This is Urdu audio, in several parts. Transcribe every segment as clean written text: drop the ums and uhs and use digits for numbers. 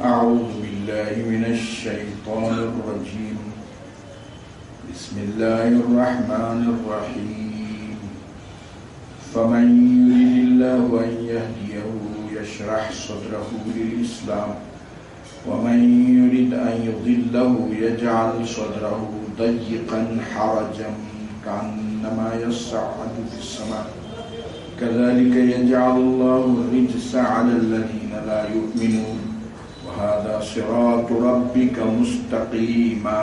أعوذ بالله من الشيطان الرجيم. بسم الله الرحمن الرحيم. فمن يريد الله أن يهديه يشرح صدره للإسلام ومن يريد أن يضله يجعل صدره ضيقا حرجا كأنما يصعد في السماء كذلك يجعل الله الرجس على الذين لا يؤمنون وهذا صراط ربك مستقيما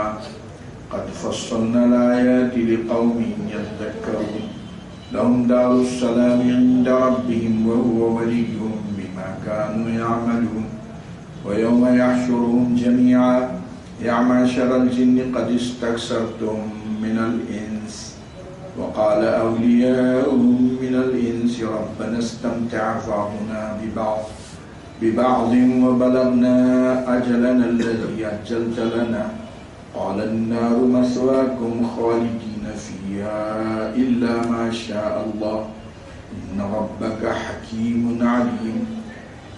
قد فصلنا الآيات لقوم يذكرون لهم دار السلام عند ربهم وهو وليهم بما كانوا يعملون ويوم يحشرهم جميعا يا معشر الجن قد استكثرتم من الإنس وقال أولياؤهم من الإنس ربنا استمتع فاعطنا ببعض وبلغنا أجلنا الذي أجلت لنا قال النار مثواكم خالدين فيها إلا ما شاء الله إن ربك حكيم عليم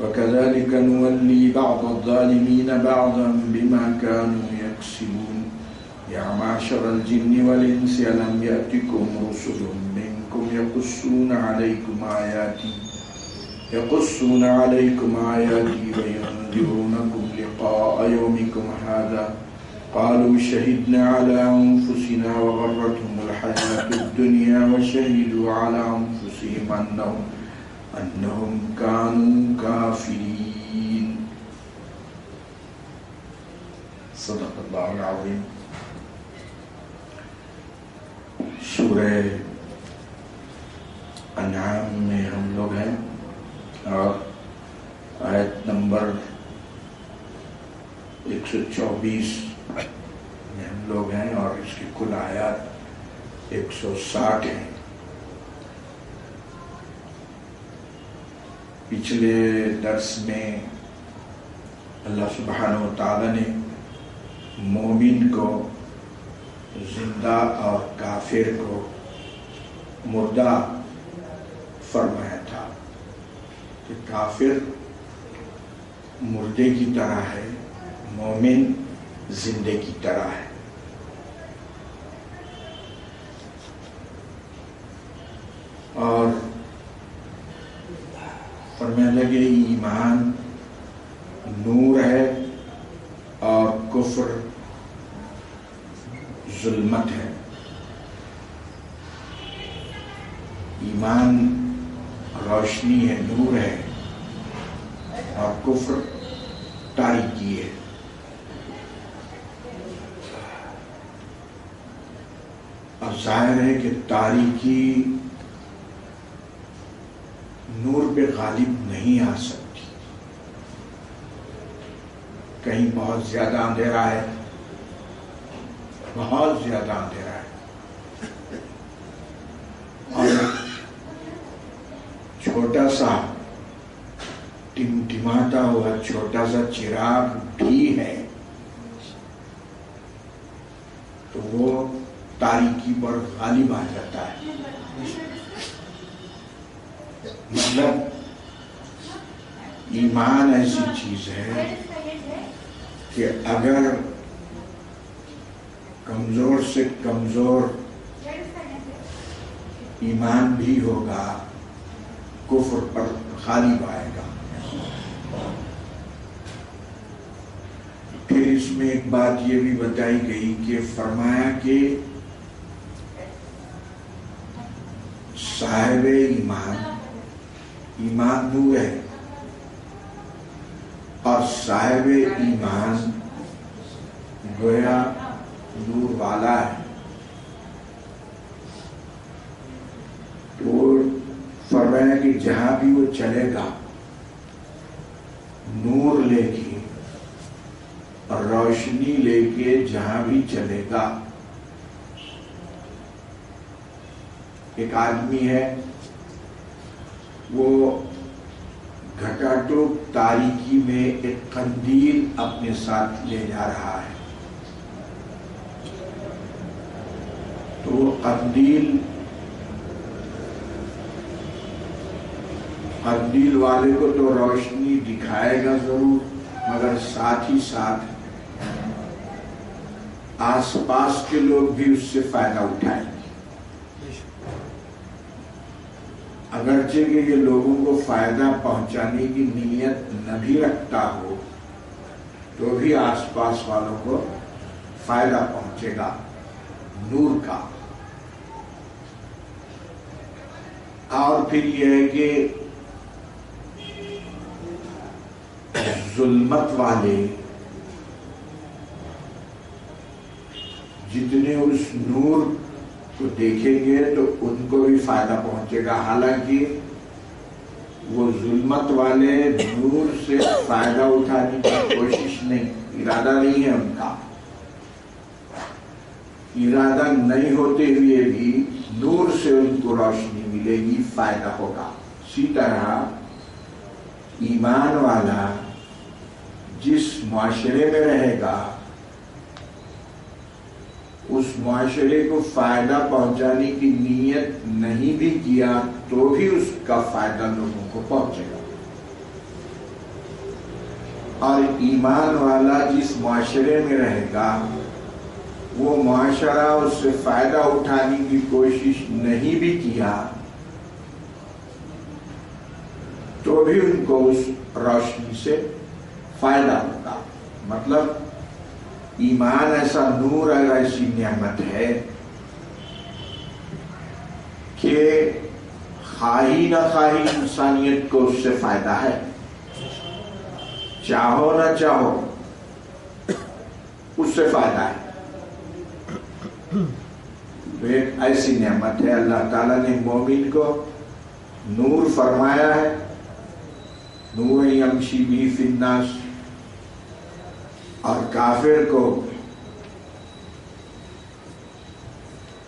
وكذلك نولي بعض الظالمين بعضا بما كانوا يكسبون يا معشر الجن والإنس ألم يأتكم رسل منكم يقصون عليكم آياتي وينذرونكم لقاء يومكم هذا قالوا شهدنا على أنفسنا وغرتهم الحياة الدنيا وشهدوا على أنفسهم أنهم كانوا كافرين. صدق اللہ العظیم. سورہ انعام میں ہم لوگ ہیں اور آیت نمبر 124 میں ہم لوگ ہیں اور اس کی کل آیات 160 ہیں. پچھلے درس میں اللہ سبحانہ و تعالی نے مومن کو زندہ اور کافر کو مردہ فرمایا تھا کہ کافر مردے کی طرح ہے، مومن زندے کی طرح ہے. اور فرمانے لگے ایمان نور ہے اور کفر ظلمت ہے. ایمان روشنی ہے، نور ہے اور کفر تاریکی ہے. اور ظاہر ہے کہ تاریکی نور پہ غالب نہیں آ سکتی. کہیں بہت زیادہ اندھیرا ہے، بہت زیادہ اندھیرا ہے، اور چھوٹا سا ٹمٹماتا ہوا چھوٹا سا چراغ بھی ہے تو وہ تاریکی پر غالب آ جاتا ہے. مطلب ایمان ایسی چیز ہے کہ اگر کمزور سے کمزور ایمان بھی ہوگا کفر پر غالب آئے گا. پھر اس میں ایک بات یہ بھی بتائی گئی کہ فرمایا کہ صاحب ایمان نور ہے اور صاحب ایمان گویا نور والا ہے. تو فرمایا کہ جہاں بھی وہ چلے گا نور لے کے اور روشنی لے کے جہاں بھی چلے گا. ایک آدمی ہے وہ گھٹاٹوپ تاریکی میں ایک قندیل اپنے ساتھ لے جا رہا ہے. تو وہ قندیل والے کو تو روشنی دکھائے گا ضرور مگر ساتھ ہی ساتھ آس پاس کے لوگ بھی اس سے فائدہ اٹھائیں گے. اگرچہ کہ یہ لوگوں کو فائدہ پہنچانے کی نیت نہ بھی رکھتا ہو تو بھی آس پاس والوں کو فائدہ پہنچے گا نور کا. اور پھر یہ ہے کہ ظلمت والے جتنے اس نور کو دیکھیں گے تو ان کو بھی فائدہ پہنچے گا. حالانکہ وہ ظلمت والے نور سے فائدہ اٹھانے کی کوشش نہیں، ارادہ نہیں ہے ان کا. ارادہ نہیں ہوتے ہوئے بھی نور سے ان کو روشنی ملے گی، فائدہ ہوگا. اسی طرح ایمان والا جس معاشرے میں رہے گا اس معاشرے کو فائدہ پہنچانے کی نیت نہیں بھی کیا تو بھی اس کا فائدہ لوگوں کو پہنچے گا. اور ایمان والا جس معاشرے میں رہے گا وہ معاشرہ اس سے فائدہ اٹھانے کی کوشش نہیں بھی کیا تو بھی ان کو اس روشنی سے فائدہ ہوگا. مطلب ایمان ایسا نور ہے، ایسی نعمت ہے کہ خواہی نہ خواہی انسانیت کو اس سے فائدہ ہے، چاہو نہ چاہو اس سے فائدہ ہے. تو ایک ایسی نعمت ہے. اللہ تعالیٰ نے مومن کو نور فرمایا ہے، نور یمشی بہ فی الناس، اور کافر کو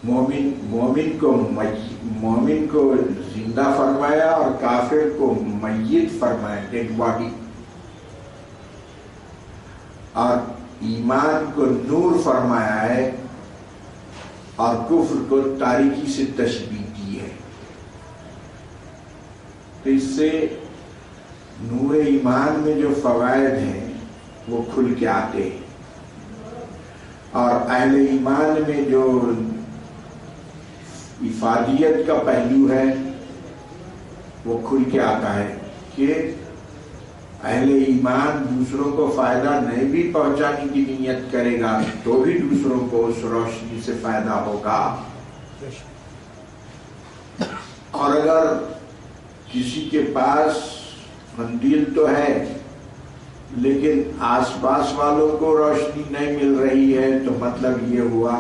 مومن کو زندہ فرمایا اور کافر کو میت فرمایا، ڈیڈ باڈی. اور ایمان کو نور فرمایا ہے اور کفر کو تاریکی سے تشبیہ کی ہے. تو اس سے نور ایمان میں جو فوائد ہیں وہ کھل کے آتے ہیں، اور اہل ایمان میں جو افادیت کا پہلو ہے وہ کھل کے آتا ہے کہ اہل ایمان دوسروں کو فائدہ نہیں بھی پہنچانے کی نیت کرے گا تو بھی دوسروں کو اس روشنی سے فائدہ ہوگا. اور اگر کسی کے پاس قندیل تو ہے لیکن آس پاس والوں کو روشنی نہیں مل رہی ہے تو مطلب یہ ہوا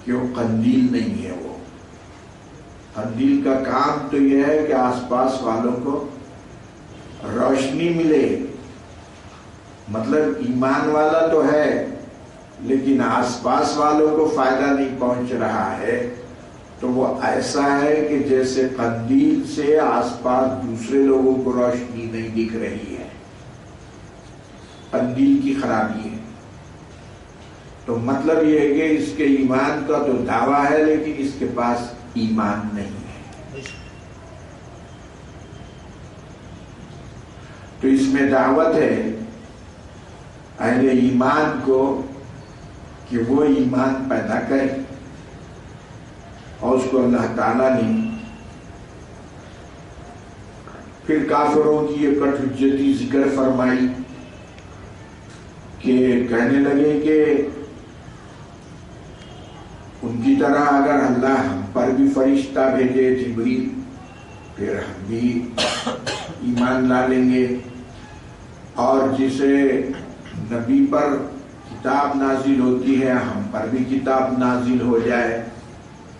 کہ وہ قندیل نہیں ہے. وہ قندیل کا کام تو یہ ہے کہ آس پاس والوں کو روشنی ملے. مطلب ایمان والا تو ہے لیکن آس پاس والوں کو فائدہ نہیں پہنچ رہا ہے تو وہ ایسا ہے کہ جیسے قندیل سے آس پاس دوسرے لوگوں کو روشنی نہیں دکھ رہی ہے. قندیل کی خرابی ہے. تو مطلب یہ ہے کہ اس کے ایمان کا تو دعویٰ ہے لیکن اس کے پاس ایمان نہیں ہے. تو اس میں دعوت ہے اہل ایمان کو کہ وہ ایمان پیدا کرے، اور اس کو اللہ تعالیٰ نے پھر کافروں کی یہ کٹ حجتی ذکر فرمائی کہ کہنے لگے کہ ان کی طرح اگر اللہ ہم پر بھی فرشتہ بھیجے جبریل پھر ہم بھی ایمان لا لیں گے، اور جسے نبی پر کتاب نازل ہوتی ہے ہم پر بھی کتاب نازل ہو جائے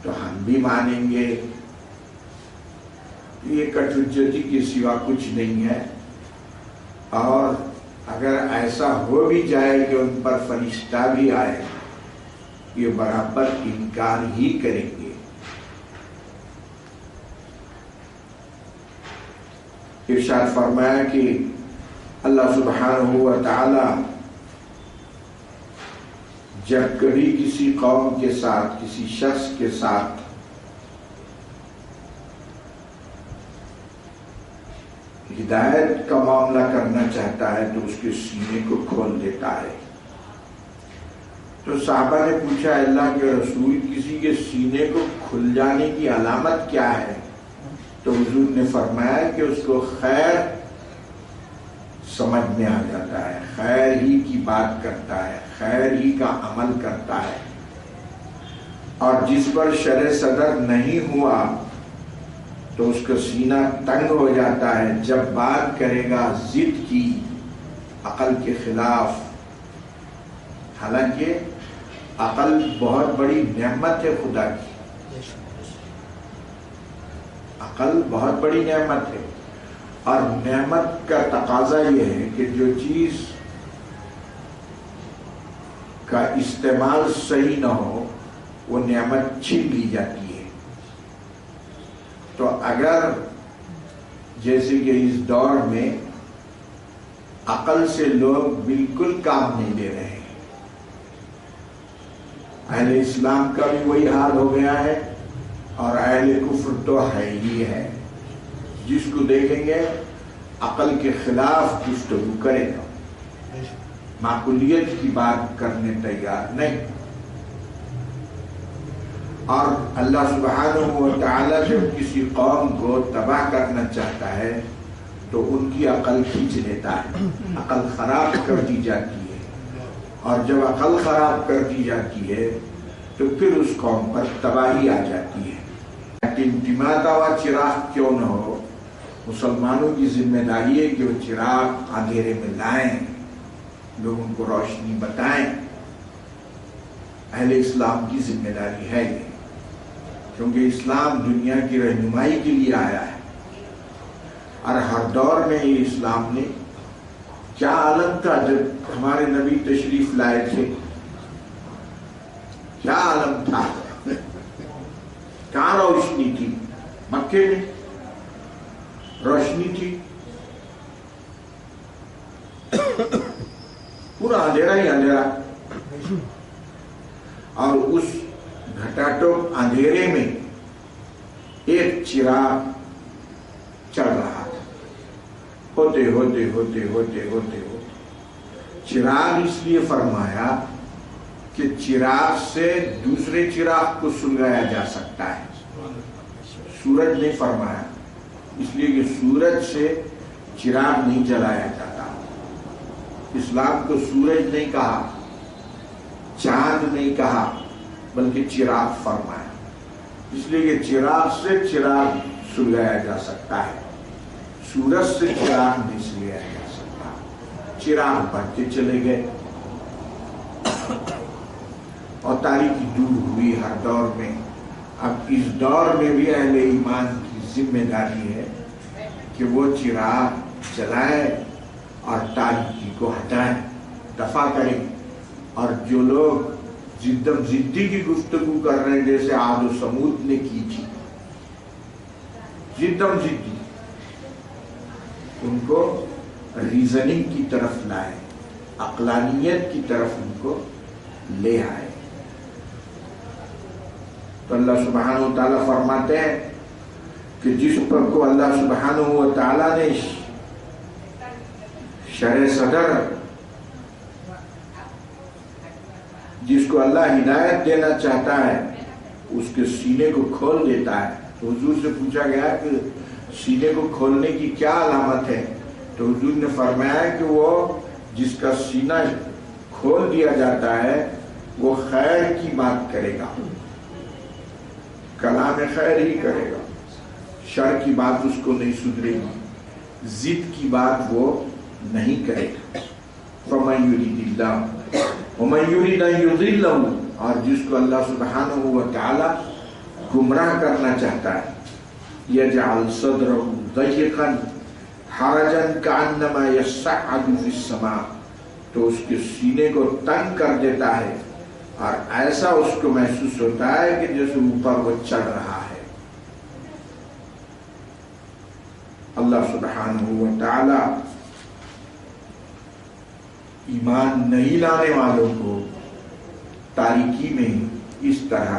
تو ہم بھی مانیں گے. یہ کٹ حجتی کے سوا کچھ نہیں ہے. اور اگر ایسا ہو بھی جائے کہ ان پر فرشتہ بھی آئے یہ برابر انکار ہی کریں گے. ارشاد فرمایا کہ اللہ سبحانہ و تعالی جب کبھی کسی قوم کے ساتھ کسی شخص کے ساتھ ہدایت کا معاملہ کرنا چاہتا ہے تو اس کے سینے کو کھول دیتا ہے۔ تو صحابہ نے پوچھا اللہ کے رسول کسی کے سینے کو کھل جانے کی علامت کیا ہے؟ تو حضور نے فرمایا کہ اس کو خیر سمجھ میں آ جاتا ہے، خیر ہی کی بات کرتا ہے، خیر ہی کا عمل کرتا ہے، اور جس پر شرع صدر نہیں ہوا تو اس کا سینہ تنگ ہو جاتا ہے، جب بات کرے گا ضد کی، عقل کے خلاف۔ حالانکہ عقل بہت بڑی نعمت ہے خدا کی، عقل بہت بڑی نعمت ہے، اور نعمت کا تقاضا یہ ہے کہ جو چیز کا استعمال صحیح نہ ہو وہ نعمت چھین لی جاتی ہے۔ تو اگر جیسے کہ اس دور میں عقل سے لوگ بالکل کام نہیں لے رہے ہیں، اہل اسلام کا بھی وہی حال ہو گیا ہے، اور اہل کفر تو ہے ہی ہے، جس کو دیکھیں گے عقل کے خلاف گفتگو کرے گا، معقولیت کی بات کرنے تیار نہیں۔ اور اللہ سبحانہ و تعالیٰ جب کسی قوم کو تباہ کرنا چاہتا ہے تو ان کی عقل کھینچ لیتا ہے، عقل خراب کر دی جاتی ہے، اور جب عقل خراب کر دی جاتی ہے تو پھر اس قوم پر تباہی آ جاتی ہے۔ ٹمٹماتا ہوا چراغ کیوں نہ ہو، مسلمانوں کی ذمہ داری ہے کہ وہ چراغ اندھیرے میں لائیں، لوگوں کو روشنی بتائیں۔ اہل اسلام کی ذمہ داری ہے یہ، کیونکہ اسلام دنیا کی رہنمائی کے لیے آیا ہے، اور ہر دور میں یہ اسلام نے کیا عالم تھا جب ہمارے نبی تشریف لائے تھے، کیا عالم تھا، کہاں روشنی تھی؟ مکے میں روشنی تھی، پورا اندھیرا ہی اندھیرا، اور اس گھٹاٹوپ اندھیرے میں ایک چراغ چل رہا تھا، ہوتے ہوتے ہوتے ہوتے ہوتے ہوتے چراغ اس لیے فرمایا کہ چراغ سے دوسرے چراغ کو سلگایا جا سکتا ہے، سورج نہیں فرمایا، اس لیے کہ سورج سے چراغ نہیں جلایا جاتا۔ اسلام کو سورج نہیں کہا، چاند نہیں کہا، بلکہ چراغ فرمایا، اس لیے کہ چراغ سے چراغ سلگایا جا سکتا ہے، سورج سے چراغ نہیں سلگایا جا سکتا۔ چراغ بڑھتے چلے گئے اور تاریکی دور ہوئی ہر دور میں۔ اب اس دور میں بھی اہل ایمان کی ذمہ داری ہے کہ وہ چراغ جلائیں اور تاریکی کو ہٹائیں، دفع کریں۔ اور جو لوگ زدم زدی کی گفتگو کر رہے ہیں جیسے عاد و سمود نے کی تھی، زدم زدی، ان کو ریزننگ کی طرف لائے، عقلانیت کی طرف ان کو لے آئے۔ تو اللہ سبحانہ و تعالیٰ فرماتے ہیں کہ جس پر کو اللہ سبحانہ و تعالیٰ نے شرع صدر، جس کو اللہ ہدایت دینا چاہتا ہے اس کے سینے کو کھول دیتا ہے۔ تو حضور سے پوچھا گیا کہ سینے کو کھولنے کی کیا علامت ہے؟ تو حضور نے فرمایا کہ وہ جس کا سینہ کھول دیا جاتا ہے وہ خیر کی بات کرے گا، کلام خیر ہی کرے گا، شر کی بات اس کو نہیں سدھرے گی، ضد کی بات وہ نہیں کرے گا۔ فَمَن يُرِدِ اللَّهُ وَمَن يُرِدْ أَن يُضِلَّهُ، اور جس کو اللہ سبحانہ و تعالی گمراہ کرنا چاہتا ہے، يَجْعَلْ صَدْرَهُ ضَيِّقًا حَرَجًا كَأَنَّمَا يَصَّعَّدُ فِي السَّمَاءِ، تو اس کے سینے کو تنگ کر دیتا ہے اور ایسا اس کو محسوس ہوتا ہے کہ جیسے اوپر وہ چڑھ رہا ہے۔ اللہ سبحانہ و تعالی ایمان نہیں لانے والوں کو تاریکی میں اس طرح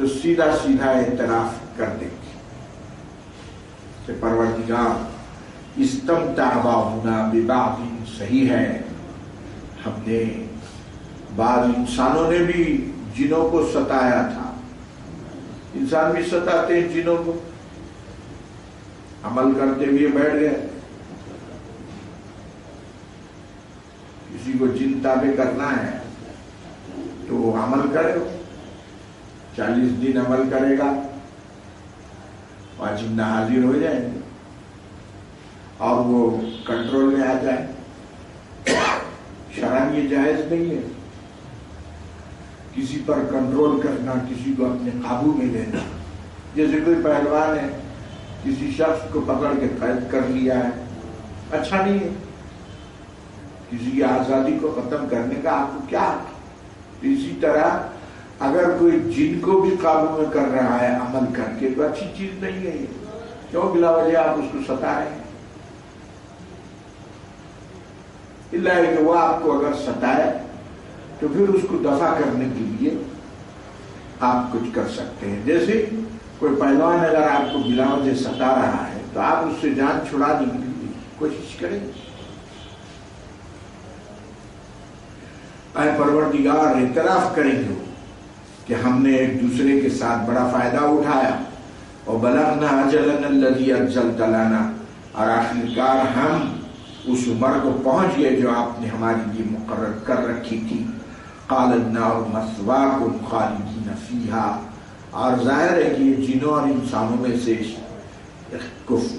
تو سیدھا سیدھا اعتراف کر دیں گے کہ پروردگار استمتع بعضنا ببعض، صحیح ہے ہم نے بعض انسانوں نے بھی جنوں کو ستایا تھا، انسان بھی ستاتے ہیں جنوں کو، عمل کرتے ہوئے بیٹھ گئے، کسی کو جن تابع کرنا ہے تو وہ عمل کرے، 40 دن عمل کرے گا، 5 جن حاضر ہو جائیں گے اور وہ کنٹرول میں آ جائے۔ شرعاً یہ جائز نہیں ہے کسی پر کنٹرول کرنا، کسی کو اپنے قابو میں لینا۔ جیسے کوئی پہلوان ہے، کسی شخص کو پکڑ کے قید کر لیا ہے، اچھا نہیں ہے، کسی کی آزادی کو ختم کرنے کا آپ کو کیا حق؟ اسی طرح اگر کوئی جن کو بھی قابو میں کر رہا ہے عمل کر کے تو اچھی چیز نہیں ہے یہ، کیوں بلا وجہ آپ اس کو ستا رہے ہیں؟ اللہ ہے کہ وہ آپ کو اگر ستائے تو پھر اس کو دفع کرنے کے لیے آپ کچھ کر سکتے ہیں۔ جیسے کوئی پہلوان اگر آپ کو بلا وجہ ستا رہا ہے تو آپ اس سے جان چھڑانے کے لیے کوشش کریں۔ اے پروردگار، اعتراف کریں گے کہ ہم نے ایک دوسرے کے ساتھ بڑا فائدہ اٹھایا، اور بلغنا اجلنا الذی اجلت لنا، اور آخرکار ہم اس عمر کو پہنچ گئے جو آپ نے ہمارے لیے مقرر کر رکھی تھی۔ قال النار مثواکم خالدین فیہا، اور ظاہر ہے کہ یہ جنوں اور انسانوں میں سے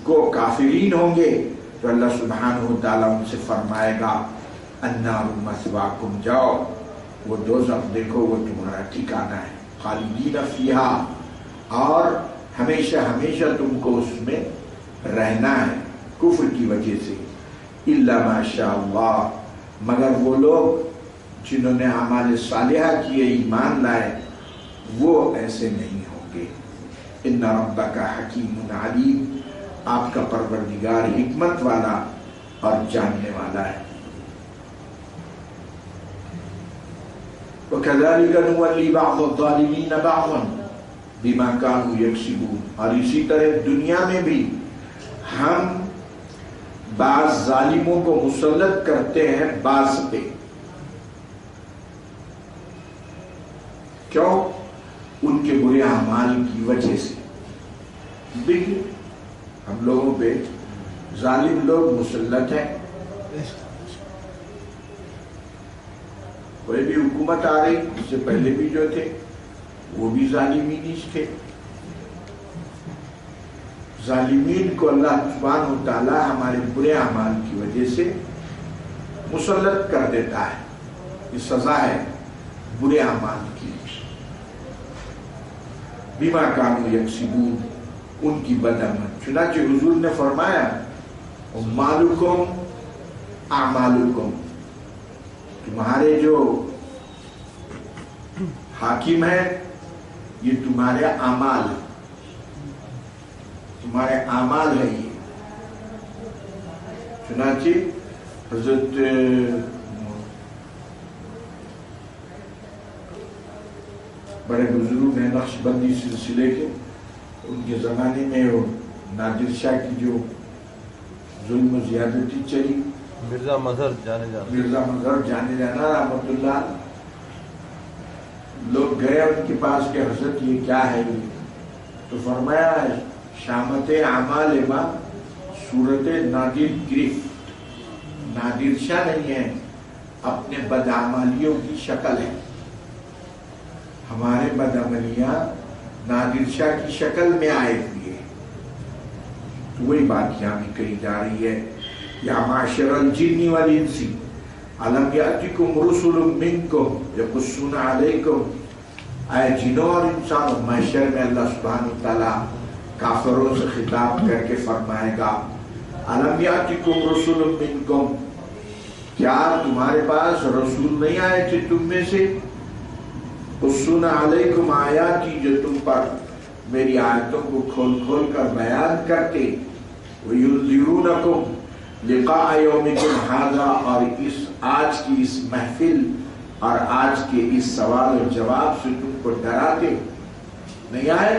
کو کافرین ہوں گے تو اللہ سبحانہ وتعالیٰ ان سے فرمائے گا النار مثواکم، جاؤ وہ دوزخ دیکھو وہ تمہارا ٹھکانہ ہے، خالدین فیہا، اور ہمیشہ ہمیشہ تم کو اس میں رہنا ہے کفر کی وجہ سے۔ الا ما شاء اللہ، مگر وہ لوگ جنہوں نے اعمال صالحہ کیے، ایمان لائے، وہ ایسے نہیں ہوں گے۔ ان ربک حکیم علیم، آپ کا پروردگار حکمت والا اور جاننے والا ہے۔ وَكَذَلِكَ نُوَلِّي بَعْضَ الظَّالِمِينَ بَعْضًا بِمَا كَانُوا يَكْسِبُونَ، اور اسی طرح دنیا میں بھی ہم بعض ظالموں کو مسلط کرتے ہیں بعض پہ۔ کیوں؟ ان کے برے اعمال کی وجہ سے۔ دیکھیے ہم لوگوں پہ ظالم لوگ مسلط ہیں، کوئی بھی حکومت آ رہی، اس سے پہلے بھی جو تھے وہ بھی ظالمین ہی تھے۔ ظالمین کو اللہ سبحانہ وتعالیٰ ہمارے برے اعمال کی وجہ سے مسلط کر دیتا ہے، یہ سزا ہے برے اعمال کی۔ بما کانوا یکسبون، ان کی بدعمل۔ چنانچہ حضور نے فرمایا مالکم اعمالکم، تمہارے جو حاکم ہیں یہ تمہارے اعمال ہیں، تمہارے اعمال ہے یہ۔ چنانچہ حضرت بڑے بزرگ ہیں نقش بندی سلسلے کے، ان کے زمانے میں نادر شاہ کی جو ظلم و زیادتی چلی، مرزا مظہر جانے جانا رحمت اللہ، لوگ گئے ان کے پاس کہ حضرت یہ کیا ہے یہ؟ تو فرمایا شامت اعمال ما صورت نادر گرفت، نادر شاہ نہیں ہے، اپنے بدعمالیوں کی شکل ہے، ہمارے بدعملیاں نادر شاہ کی شکل میں آئے ہوئے ہیں۔ تو وہی بات یہاں بھی کہی جا رہی ہے، یا معاشر الجن والانس الم یأتکم رسل منکم یقصون علیکم، اے جنوں اور انسانوں، معاشر میں اللہ سبحانہ وتعالیٰ کافروں سے خطاب کر کے فرمائے گا الم یأتکم رسل منکم، کیا تمہارے پاس رسول نہیں آئے تھے تم میں سے؟ یقصون علیکم آیاتی، جو تم پر میری آیتوں کو کھول کھول کر بیان کرتے، وَيُنذِرُونَكُمْ لِقَاءَ يَوْمِكُمْ هَذَا، اور اس آج کی اس محفل اور آج کے اس سوال و جواب سے تم کو ڈراتے۔ نہیں آئے؟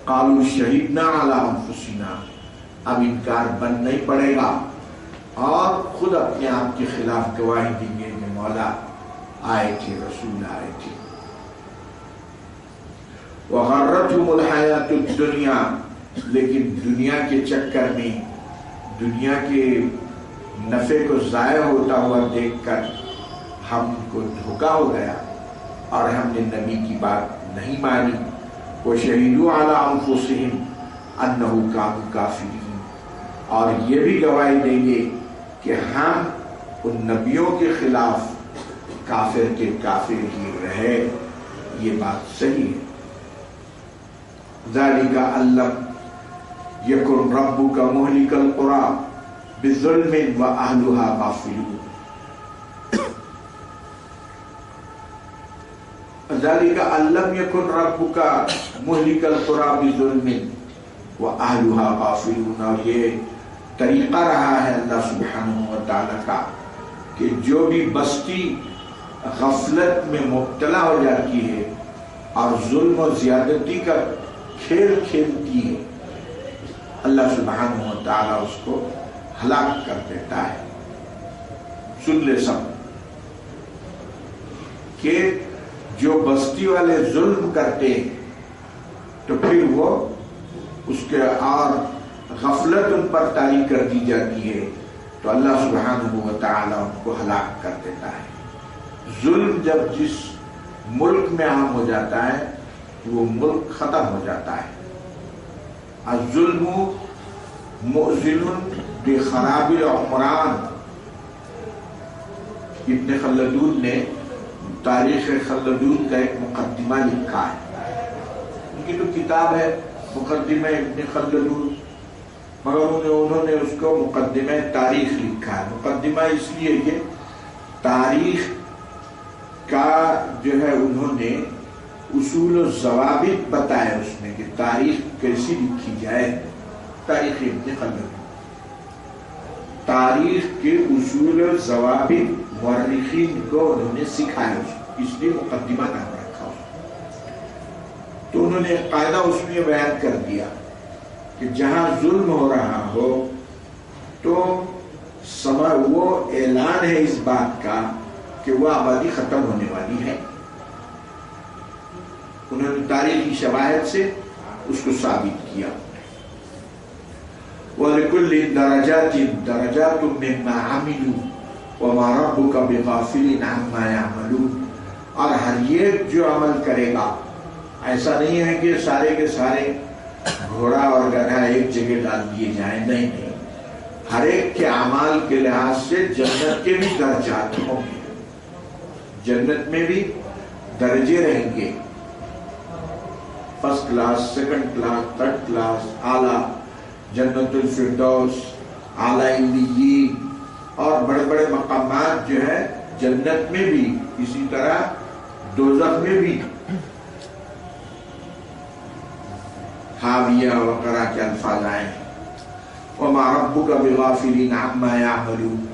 قالوا شہدنا علی انفسنا، اب انکار بند نہیں پڑے گا اور خود اپنے آپ کے خلاف گواہی دیں گے کہ مولا آئے تھے، رسول آئے تھے۔ وغرتهم الحیات الدنیا، لیکن دنیا کے چکر میں، دنیا کے نفع کو ضائع ہوتا ہوا دیکھ کر ہم کو دھوکا ہو گیا اور ہم نے نبی کی بات نہیں مانی۔ وشہدوا علی انفسہم انہ کانوا کافرین، اور یہ بھی گواہی دیں گے کہ ہم ان نبیوں کے خلاف کافر کے کافر ہی رہے، یہ بات صحیح ہے۔ ذالک ان لم یکن ربک مہلک القری بظلم واہلها غافلون، ذالک ان لم یکن ربک مہلک القری بظلم واہلها غافلون، اور یہ طریقہ رہا ہے اللہ سبحانہ و تعالیٰ کا کہ جو بھی بستی غفلت میں مبتلا ہو جاتی ہے اور ظلم و زیادتی کا کھیل کھیلتی ہے، اللہ سبحانہ و تعالیٰ اس کو ہلاک کر دیتا ہے۔ سن لے سب کہ جو بستی والے ظلم کرتے ہیں تو پھر وہ اس کے اور غفلت ان پر طاری کر دی جاتی ہے تو اللہ سبحانہ و تعالیٰ ان کو ہلاک کر دیتا ہے۔ ظلم جب جس ملک میں عام ہو جاتا ہے وہ ملک ختم ہو جاتا ہے۔ الظلم مؤذن بخراب العمران، ابن خلدون نے تاریخ خلدون کا ایک مقدمہ لکھا ہے، ان کی تو کتاب ہے مقدمہ ابن خلدون، مگر انہوں نے اس کو مقدمہ تاریخ لکھا ہے۔ مقدمہ اس لیے کہ تاریخ کا جو ہے انہوں نے اصول و ضوابط بتائے اس میں کہ تاریخ کیسی لکھی جائے۔ تاریخ ابن خلدون، تاریخ کے اصول و ضوابط مورخین کو انہوں نے سکھائے، اس لیے مقدمہ نام رکھا۔ تو انہوں نے ایک قاعدہ اس میں بیان کر دیا کہ جہاں ظلم ہو رہا ہو تو وہ اعلان ہے اس بات کا کہ وہ آبادی ختم ہونے والی ہے۔ انہوں نے تاریخی شواہد سے اس کو ثابت کیا۔ وَلِكُلِّ دَرَجَاتٍ دَرَجَاتٌ مِّمَّا عَمِلُوا وَمَا رَبُّكَ بِغَافِلٍ عَمَّا يَعْمَلُونَ، اور ہر ایک جو عمل کرے گا، ایسا نہیں ہے کہ سارے کے سارے گھوڑا اور گدھا ایک جگہ ڈال دیے جائیں، نہیں نہیں، ہر ایک کے اعمال کے لحاظ سے جنت کے بھی درجات ہوں گے، جنت میں بھی درجے رہیں گے، first class, second class, third class, اعلیٰ جنت الفردوس، اعلیٰ علیین، اور بڑے بڑے مقامات جو ہے جنت میں بھی، اسی طرح دوزخ میں بھی۔ حاویہ وقرا کے الفاظ آئے ہیں، وَمَا رَبُّكَ بِغَافِلٍ عَمَّا يَعْمَلُونَ،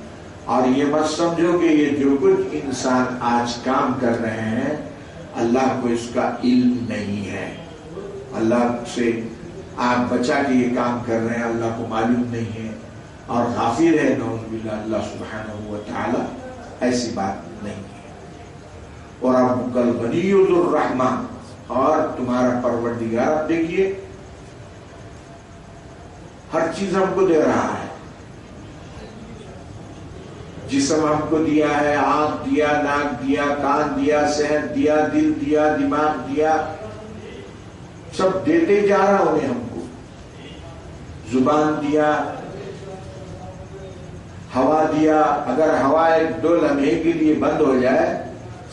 اور یہ مت سمجھو کہ یہ جو کچھ انسان آج کام کر رہے ہیں اللہ کو اس کا علم نہیں ہے، اللہ سے آنکھ بچا کے یہ کام کر رہے ہیں، اللہ کو معلوم نہیں ہے اور غافل ہے، نعوذ باللہ اللہ سبحانہ و تعالی، ایسی بات نہیں ہے۔ وَرَبُّكَ الْغَنِيُّ ذُو الرَّحْمَةِ، اور تمہارا پروردگار، اب دیکھیے ہر چیز ہم کو دے رہا ہے، جسم ہم کو دیا ہے، آنکھ دیا، ناک دیا، کان دیا، صحت دیا، دل دیا، دماغ دیا، سب دیتے جا رہا انہیں ہم کو، زبان دیا، ہوا دیا، اگر ہوا ایک دو لمحے کے لیے بند ہو جائے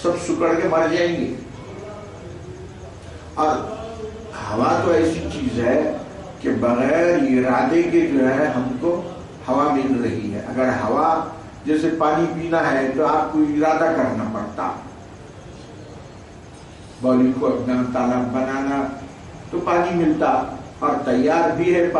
سب سکڑ کے مر جائیں گے۔ اور ہوا تو ایسی چیز ہے کہ بغیر ارادے کے جو ہے ہم کو ہوا مل رہی ہے، اگر ہوا جیسے پانی پینا ہے تو آپ کو ارادہ کرنا پڑتا، باڈی کو اپنا تالاب بنانا تو پانی ملتا، اور تیار بھی ہے